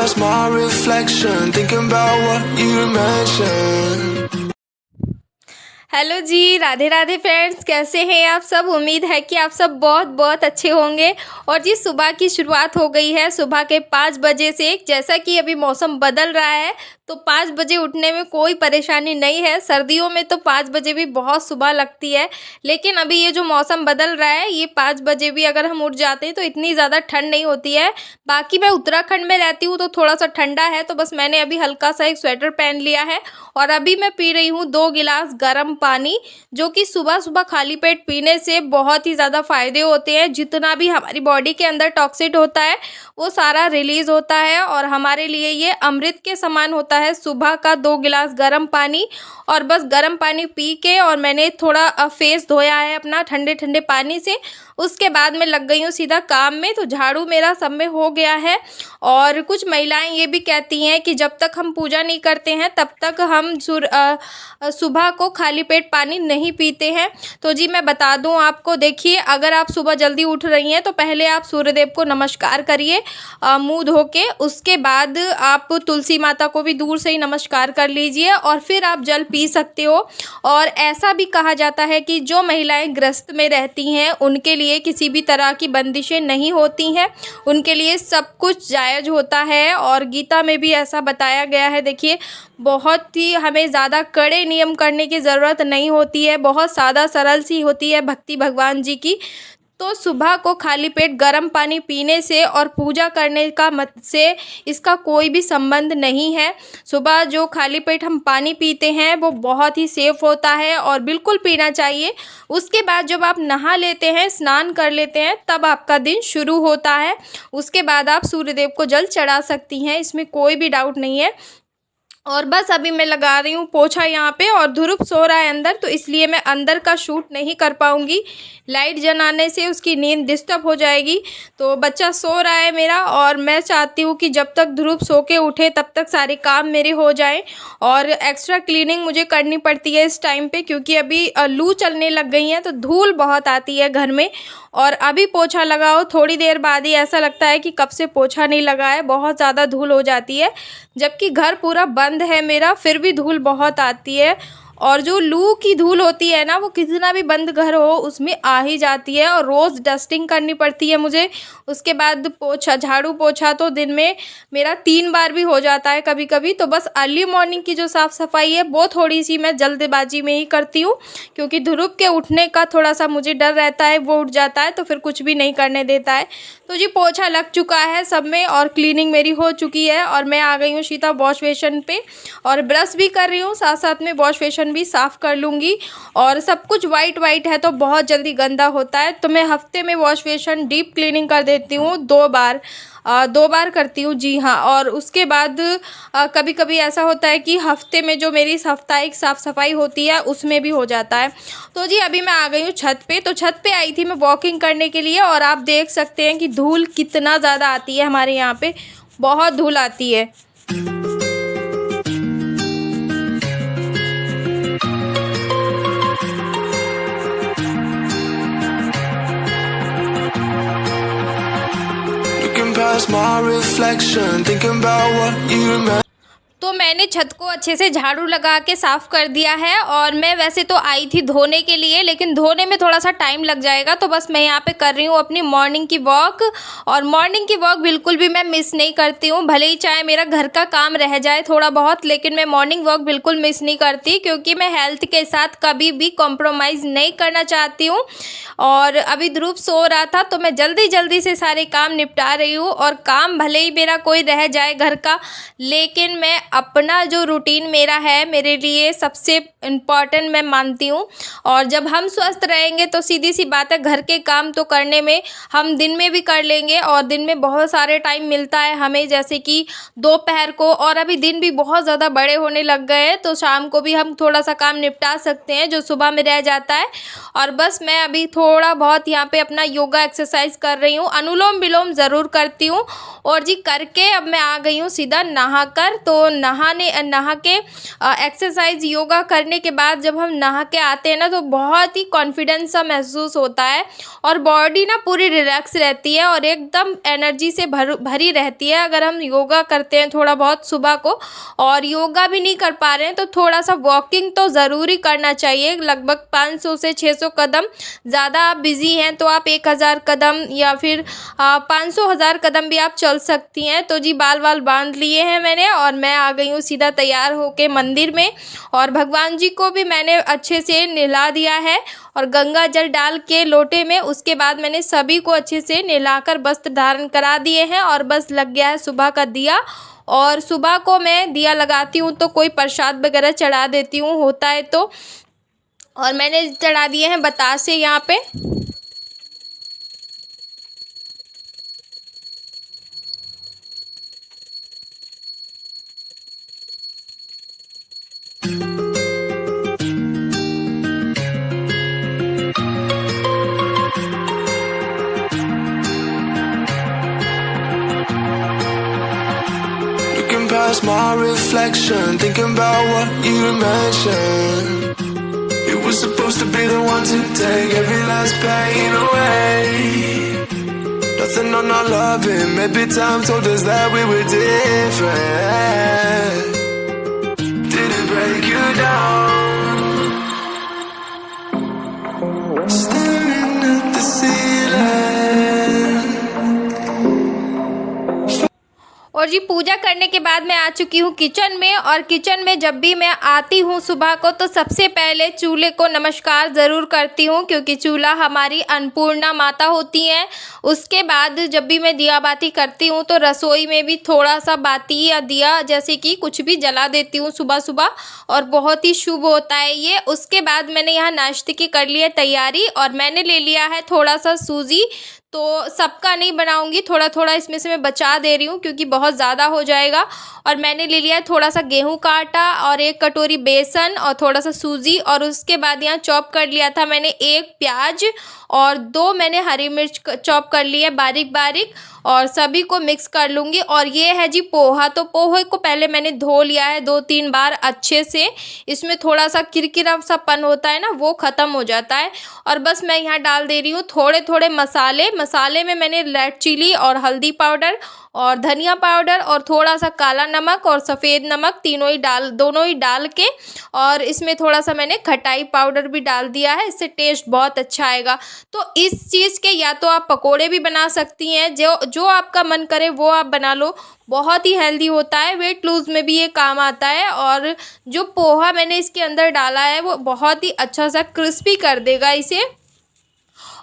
past my reflection, thinking about what you mentioned. Hello ji, Radhe Radhe friends, कैसे हैं आप सब। उम्मीद है कि आप सब बहुत बहुत अच्छे होंगे। और जी सुबह की शुरुआत हो गई है, सुबह के 5 बजे से। जैसा कि अभी मौसम बदल रहा है तो 5 बजे उठने में कोई परेशानी नहीं है। सर्दियों में तो 5 बजे भी बहुत सुबह लगती है, लेकिन अभी ये जो मौसम बदल रहा है, ये 5 बजे भी अगर हम उठ जाते हैं तो इतनी ज़्यादा ठंड नहीं होती है। बाकी मैं उत्तराखंड में रहती हूँ तो थोड़ा सा ठंडा है, तो बस मैंने अभी हल्का सा एक स्वेटर पहन लिया है। और अभी मैं पी रही हूँ 2 गिलास गर्म पानी, जो कि सुबह सुबह खाली पेट पीने से बहुत ही ज़्यादा फ़ायदे होते हैं। जितना भी हमारी बॉडी के अंदर टॉक्सिट होता है वो सारा रिलीज़ होता है, और हमारे लिए ये अमृत के समान होता है। सुबह का 2 गिलास गर्म पानी, और बस गर्म पानी पी के, और मैंने थोड़ा फेस धोया है अपना ठंडे ठंडे पानी से। उसके बाद मैं लग गई हूँ सीधा काम में। तो झाड़ू मेरा सब में हो गया है। और कुछ महिलाएं ये भी कहती हैं कि जब तक हम पूजा नहीं करते हैं तब तक हम सुबह को खाली पेट पानी नहीं पीते हैं। तो जी मैं बता दूं आपको, देखिए अगर आप सुबह जल्दी उठ रही हैं तो पहले आप सूर्यदेव को नमस्कार करिए मुंह धो के। उसके बाद आप तुलसी माता को भी दूर से ही नमस्कार कर लीजिए, और फिर आप जल पी सकते हो। और ऐसा भी कहा जाता है कि जो महिलाएं ग्रस्त में रहती हैं उनके लिए किसी भी तरह की बंदिशें नहीं होती हैं, उनके लिए सब कुछ जायज़ होता है। और गीता में भी ऐसा बताया गया है। देखिए बहुत ही हमें ज़्यादा कड़े नियम करने की ज़रूरत नहीं होती है, बहुत सादा सरल सी होती है भक्ति भगवान जी की। तो सुबह को खाली पेट गर्म पानी पीने से और पूजा करने का मत से इसका कोई भी संबंध नहीं है। सुबह जो खाली पेट हम पानी पीते हैं वो बहुत ही सेफ़ होता है और बिल्कुल पीना चाहिए। उसके बाद जब आप नहा लेते हैं, स्नान कर लेते हैं, तब आपका दिन शुरू होता है। उसके बाद आप सूर्यदेव को जल चढ़ा सकती हैं, इसमें कोई भी डाउट नहीं है। और बस अभी मैं लगा रही हूँ पोछा यहाँ पे, और ध्रुव सो रहा है अंदर, तो इसलिए मैं अंदर का शूट नहीं कर पाऊँगी। लाइट जलाने से उसकी नींद डिस्टर्ब हो जाएगी। तो बच्चा सो रहा है मेरा, और मैं चाहती हूँ कि जब तक ध्रुव सो के उठे तब तक सारे काम मेरे हो जाएं। और एक्स्ट्रा क्लीनिंग मुझे करनी पड़ती है इस टाइम पे, क्योंकि अभी लू चलने लग गई है तो धूल बहुत आती है घर में। और अभी पोछा लगाओ, थोड़ी देर बाद ही ऐसा लगता है कि कब से पोछा नहीं लगा है, बहुत ज़्यादा धूल हो जाती है। जबकि घर पूरा बंद है मेरा, फिर भी धूल बहुत आती है। और जो लू की धूल होती है ना, वो कितना भी बंद घर हो उसमें आ ही जाती है, और रोज़ डस्टिंग करनी पड़ती है मुझे। उसके बाद पोछा, झाड़ू पोछा तो दिन में मेरा 3 बार भी हो जाता है कभी कभी। तो बस अर्ली मॉर्निंग की जो साफ़ सफाई है वो थोड़ी सी मैं जल्दबाजी में ही करती हूँ, क्योंकि ध्रुव के उठने का थोड़ा सा मुझे डर रहता है, वो उठ जाता है तो फिर कुछ भी नहीं करने देता है। तो जी पोछा लग चुका है सब में, और क्लीनिंग मेरी हो चुकी है, और मैं आ गई हूँ सीधा वॉश बेसिन पे, और ब्रश भी कर रही हूँ, साथ साथ में वॉश बेसिन भी साफ़ कर लूँगी। और सब कुछ वाइट वाइट है तो बहुत जल्दी गंदा होता है, तो मैं हफ्ते में वॉश बेसिन डीप क्लीनिंग कर देती हूँ 2 बार। 2 बार करती हूँ जी हाँ। और उसके बाद कभी कभी ऐसा होता है कि हफ्ते में जो मेरी साप्ताहिक साफ़ सफाई होती है उसमें भी हो जाता है। तो जी अभी मैं आ गई हूँ छत पे। तो छत पे आई थी मैं वॉकिंग करने के लिए, और आप देख सकते हैं कि धूल कितना ज़्यादा आती है हमारे यहाँ पे, बहुत धूल आती है। Looking past my reflection, thinking about what you mentioned. तो मैंने छत को अच्छे से झाड़ू लगा के साफ़ कर दिया है। और मैं वैसे तो आई थी धोने के लिए, लेकिन धोने में थोड़ा सा टाइम लग जाएगा, तो बस मैं यहाँ पे कर रही हूँ अपनी मॉर्निंग की वॉक। और मॉर्निंग की वॉक बिल्कुल भी मैं मिस नहीं करती हूँ, भले ही चाहे मेरा घर का काम रह जाए थोड़ा बहुत, लेकिन मैं मॉर्निंग वॉक बिल्कुल मिस नहीं करती, क्योंकि मैं हेल्थ के साथ कभी भी कॉम्प्रोमाइज़ नहीं करना चाहती हूँ। और अभी ध्रुव सो रहा था तो मैं जल्दी जल्दी से सारे काम निपटा रही हूँ। और काम भले ही मेरा कोई रह जाए घर का, लेकिन मैं अपना जो रूटीन मेरा है, मेरे लिए सबसे इम्पॉर्टेंट मैं मानती हूँ। और जब हम स्वस्थ रहेंगे तो सीधी सी बात है, घर के काम तो करने में हम दिन में भी कर लेंगे, और दिन में बहुत सारे टाइम मिलता है हमें, जैसे कि दोपहर को। और अभी दिन भी बहुत ज़्यादा बड़े होने लग गए हैं, तो शाम को भी हम थोड़ा सा काम निपटा सकते हैं जो सुबह में रह जाता है। और बस मैं अभी थोड़ा बहुत यहाँ पे अपना योगा एक्सरसाइज कर रही हूँ, अनुलोम विलोम ज़रूर करती हूँ। और जी करके अब मैं आ गई हूँ सीधा नहा कर। तो नहा के एक्सरसाइज योगा करने के बाद जब हम नहा के आते हैं ना तो बहुत ही कॉन्फिडेंस सा महसूस होता है और बॉडी ना पूरी रिलैक्स रहती है और एकदम एनर्जी से भरी रहती है। अगर हम योगा करते हैं थोड़ा बहुत सुबह को और योगा भी नहीं कर पा रहे हैं तो थोड़ा सा वॉकिंग तो ज़रूरी करना चाहिए, लगभग 500 से 600 कदम। ज़्यादा आप बिज़ी हैं तो आप 1000 कदम या फिर 500,000 कदम भी आप चल सकती हैं। तो जी बाल बांध लिए हैं मैंने और मैं आ गई हूँ सीधा तैयार होके मंदिर में और भगवान जी को भी मैंने अच्छे से नहला दिया है और गंगा जल डाल के लोटे में। उसके बाद मैंने सभी को अच्छे से नहलाकर वस्त्र धारण करा दिए हैं और बस लग गया है सुबह का दिया। और सुबह को मैं दिया लगाती हूँ तो कोई प्रसाद वगैरह चढ़ा देती हूँ, होता है तो। और मैंने चढ़ा दिए हैं बतासे यहाँ पे। Looking past my reflection, thinking about what you mentioned. You were supposed to be the one to take every last pain away. Nothing on our loving, maybe time told us that we were different. Did it break you down? Staring at the ceiling. और जी पूजा करने के बाद मैं आ चुकी हूँ kitchen में और kitchen में जब भी मैं आती हूँ सुबह को तो सबसे पहले चूल्हे को नमस्कार ज़रूर करती हूँ, क्योंकि चूल्हा हमारी अन्नपूर्णा माता होती हैं। उसके बाद जब भी मैं दिया बाती करती हूँ तो रसोई में भी थोड़ा सा बाती या दिया जैसे कि कुछ भी जला देती हूँ सुबह सुबह और बहुत ही शुभ होता है ये। उसके बाद मैंने यहाँ नाश्ते की कर ली है तैयारी और मैंने ले लिया है थोड़ा सा सूजी। तो सबका नहीं बनाऊंगी, थोड़ा थोड़ा इसमें से मैं बचा दे रही हूँ क्योंकि बहुत ज़्यादा हो जाएगा। और मैंने ले लिया है थोड़ा सा गेहूं का आटा और 1 कटोरी बेसन और थोड़ा सा सूजी। और उसके बाद यहाँ चॉप कर लिया था मैंने 1 प्याज और 2 मैंने हरी मिर्च चॉप कर ली है बारीक बारीक और सभी को मिक्स कर लूँगी। और ये है जी पोहा। तो पोहे को पहले मैंने धो लिया है 2-3 बार अच्छे से, इसमें थोड़ा सा किरकिरा सा पन होता है ना वो ख़त्म हो जाता है। और बस मैं यहाँ डाल दे रही हूँ थोड़े थोड़े मसाले में मैंने रेड चिली और हल्दी पाउडर और धनिया पाउडर और थोड़ा सा काला नमक और सफ़ेद नमक दोनों ही डाल के और इसमें थोड़ा सा मैंने खटाई पाउडर भी डाल दिया है, इससे टेस्ट बहुत अच्छा आएगा। तो इस चीज़ के या तो आप पकोड़े भी बना सकती हैं, जो आपका मन करे वो आप बना लो। बहुत ही हेल्दी होता है, वेट लूज़ में भी ये काम आता है। और जो पोहा मैंने इसके अंदर डाला है वो बहुत ही अच्छा सा क्रिस्पी कर देगा इसे।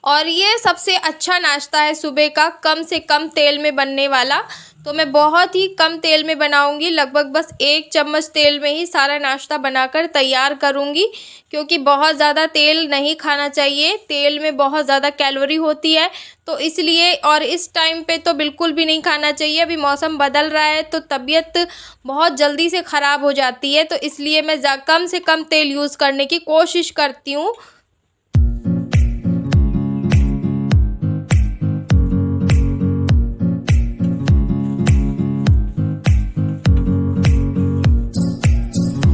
और ये सबसे अच्छा नाश्ता है सुबह का, कम से कम तेल में बनने वाला। तो मैं बहुत ही कम तेल में बनाऊंगी, लगभग बस 1 चम्मच तेल में ही सारा नाश्ता बनाकर तैयार करूंगी, क्योंकि बहुत ज़्यादा तेल नहीं खाना चाहिए। तेल में बहुत ज़्यादा कैलोरी होती है तो इसलिए, और इस टाइम पे तो बिल्कुल भी नहीं खाना चाहिए। अभी मौसम बदल रहा है तो तबीयत बहुत जल्दी से ख़राब हो जाती है, तो इसलिए मैं कम से कम तेल यूज़ करने की कोशिश करती हूँ।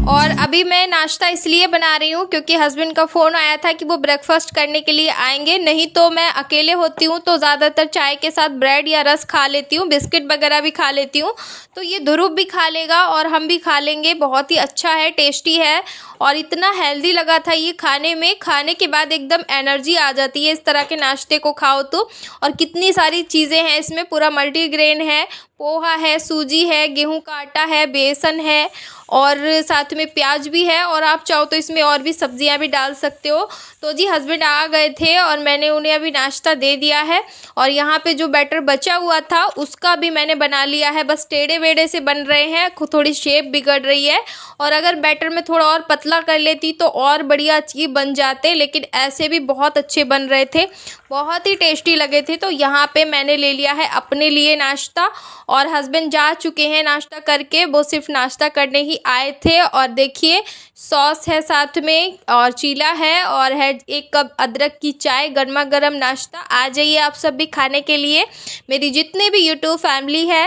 और अभी मैं नाश्ता इसलिए बना रही हूँ क्योंकि हस्बैंड का फ़ोन आया था कि वो ब्रेकफास्ट करने के लिए आएंगे। नहीं तो मैं अकेले होती हूँ तो ज़्यादातर चाय के साथ ब्रेड या रस खा लेती हूँ, बिस्किट वगैरह भी खा लेती हूँ। तो ये ध्रुव भी खा लेगा और हम भी खा लेंगे। बहुत ही अच्छा है, टेस्टी है और इतना हेल्दी लगा था ये खाने में। खाने के बाद एकदम एनर्जी आ जाती है इस तरह के नाश्ते को खाओ तो। और कितनी सारी चीज़ें हैं इसमें, पूरा मल्टीग्रेन है, पोहा है, सूजी है, गेहूं का आटा है, बेसन है और साथ में प्याज भी है। और आप चाहो तो इसमें और भी सब्जियां भी डाल सकते हो। तो जी हस्बैंड आ गए थे और मैंने उन्हें अभी नाश्ता दे दिया है। और यहाँ पे जो बैटर बचा हुआ था उसका भी मैंने बना लिया है, बस टेढ़े वेढ़े से बन रहे हैं, थोड़ी शेप बिगड़ रही है। और अगर बैटर में थोड़ा और पतला कर लेती तो और बढ़िया अच्छी बन जाते, लेकिन ऐसे भी बहुत अच्छे बन रहे थे, बहुत ही टेस्टी लगे थे। तो यहाँ पे मैंने ले लिया है अपने लिए नाश्ता और हस्बैंड जा चुके हैं नाश्ता करके, वो सिर्फ नाश्ता करने ही आए थे। और देखिए सॉस है साथ में और चीला है और है 1 कप अदरक की चाय, गर्मा गर्म नाश्ता। आ जाइए आप सब भी खाने के लिए, मेरी जितनी भी यूट्यूब फैमिली है।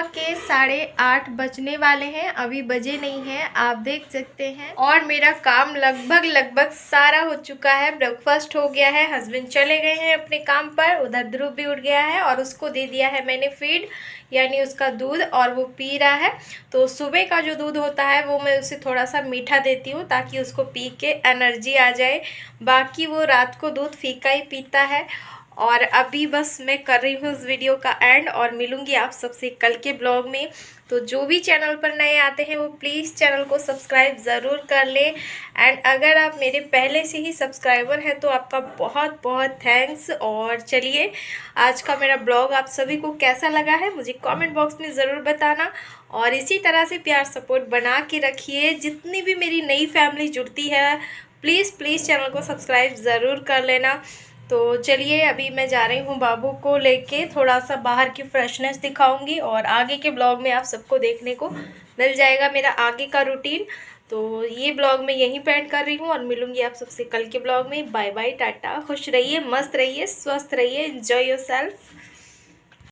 के 8:30 बजने वाले हैं, अभी बजे नहीं हैं, आप देख सकते हैं। और मेरा काम लगभग सारा हो चुका है। ब्रेकफास्ट हो गया है, हस्बैंड चले गए हैं अपने काम पर, उधर ध्रुव भी उठ गया है और उसको दे दिया है मैंने फीड, यानी उसका दूध, और वो पी रहा है। तो सुबह का जो दूध होता है वो मैं उसे थोड़ा सा मीठा देती हूँ ताकि उसको पी के एनर्जी आ जाए, बाकी वो रात को दूध फीका ही पीता है। और अभी बस मैं कर रही हूँ इस वीडियो का एंड और मिलूँगी आप सबसे कल के ब्लॉग में। तो जो भी चैनल पर नए आते हैं वो प्लीज़ चैनल को सब्सक्राइब ज़रूर कर लें। एंड अगर आप मेरे पहले से ही सब्सक्राइबर हैं तो आपका बहुत बहुत थैंक्स। और चलिए, आज का मेरा ब्लॉग आप सभी को कैसा लगा है मुझे कमेंट बॉक्स में ज़रूर बताना, और इसी तरह से प्यार सपोर्ट बना के रखिए। जितनी भी मेरी नई फैमिली जुड़ती है प्लीज़ चैनल को सब्सक्राइब ज़रूर कर लेना। तो चलिए, अभी मैं जा रही हूँ बाबू को लेके, थोड़ा सा बाहर की फ्रेशनेस दिखाऊंगी और आगे के ब्लॉग में आप सबको देखने को मिल जाएगा मेरा आगे का रूटीन। तो ये ब्लॉग मैं यहीं पे एंड कर रही हूँ और मिलूंगी आप सबसे कल के ब्लॉग में। बाय बाय, टाटा, खुश रहिए, मस्त रहिए, स्वस्थ रहिए, एंजॉय योरसेल्फ।